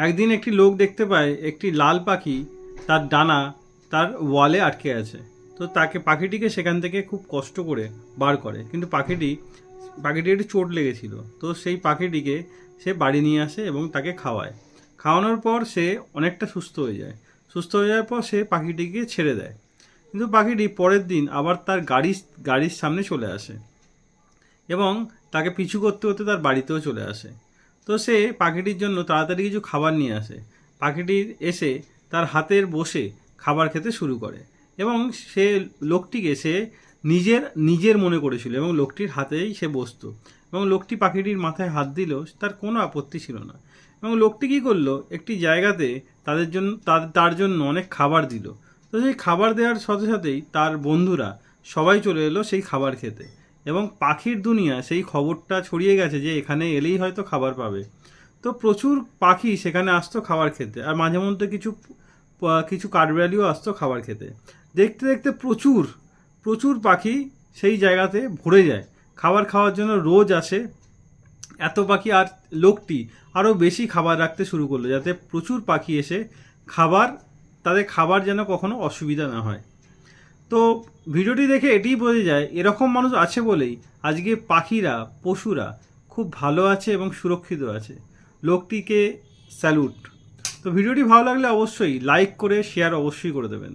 একদিন একটি লোক দেখতে পায় একটি লাল পাখি তার ডানা তার ওয়ালে আটকে আছে। তো পাখিটিকে সেখান থেকে খুব কষ্ট করে বার করে, কিন্তু পাখিটি একটু চোট লেগেছিল। তো সেই পাখিটিকে সে বাড়ি নিয়ে আসে এবং তাকে খাওয়ায়। খাওয়ানোর পর সে অনেকটা সুস্থ হয়ে যায়। সুস্থ হয়ে যাওয়ার পর সে পাখিটিকে ছেড়ে দেয়, কিন্তু পাখিটি পরের দিন আবার তার গাড়ির সামনে চলে আসে এবং তাকে পিছু করতে করতে তার বাড়িতেও চলে আসে। তো সে পাখিটির জন্য তাড়াতাড়ি কিছু খাবার নিয়ে আসে। পাখিটির এসে তার হাতের বসে খাবার খেতে শুরু করে এবং সে লোকটিকে সে নিজের নিজের মনে করেছিল এবং লোকটির হাতেই সে বসতো এবং লোকটি পাখিটির মাথায় হাত দিলেও তার কোনো আপত্তি ছিল না। এবং লোকটি কী করলো, একটি জায়গাতে তার জন্য অনেক খাবার দিল। তো সেই খাবার দেওয়ার সাথে সাথেই তার বন্ধুরা সবাই চলে এলো সেই খাবার খেতে এবং পাখির দুনিয়া সেই খবরটা ছড়িয়ে গেছে যে এখানে এলেই হয়তো খাবার পাবে। তো প্রচুর পাখি সেখানে আসতো খাবার খেতে, আর মাঝে মধ্যে কিছু কাঠবিড়ালিও আসতো খাবার খেতে। দেখতে দেখতে প্রচুর প্রচুর পাখি সেই জায়গাতে ভরে যায়, খাবার খাওয়ার জন্য রোজ আসে এত পাখি। আর লোকটি আরও বেশি খাবার রাখতে শুরু করলো যাতে প্রচুর পাখি এসে তাদের খাবার যেন কখনো অসুবিধা না হয়। তো ভিডিওটি দেখে এটিই বোঝা যায় এরকম মানুষ আছে বলেই আজকে পাখিরা, পশুরা খুব ভালো আছে এবং সুরক্ষিত আছে। লোকটিকে স্যালুট। তো ভিডিওটি ভালো লাগলে অবশ্যই লাইক করে শেয়ার অবশ্যই করে দেবেন।